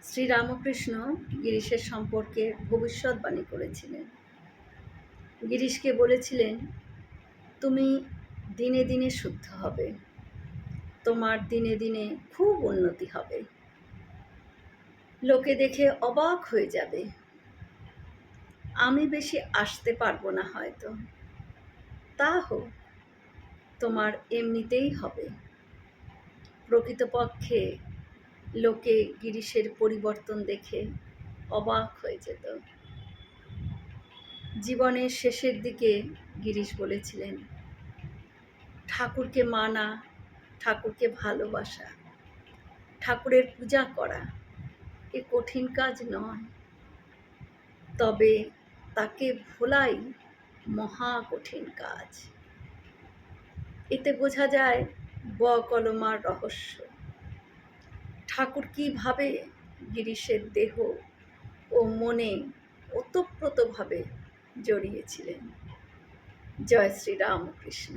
শ্রীরামকৃষ্ণ গিরিশের সম্পর্কে ভবিষ্যৎবাণী করেছিলেন। গিরিশকে বলেছিলেন, তুমি দিনে দিনে শুদ্ধ হবে, তোমার দিনে দিনে খুব উন্নতি হবে, লোকে দেখে অবাক হয়ে যাবে। আমি বেশি আসতে পারবো না হয়তো, তা হোক, তোমার এমনিতেই হবে। প্রকৃতপক্ষে লোকে গিরিশের পরিবর্তন দেখে অবাক হয়ে যেত। জীবনের শেষের দিকে গিরিশ বলেছিলেন, ঠাকুরকে মানা, ঠাকুরকে ভালোবাসা, ঠাকুরের পূজা করা এ কঠিন কাজ নয়, তবে তাকে ভোলাই মহা কঠিন কাজ। এতে বোঝা যায় বকলমার রহস্য। ঠাকুর কিভাবে গিরিশের দেহ ও মনে ওতপ্রোতভাবে জড়িয়েছিলেন। জয় শ্রী রামকৃষ্ণ।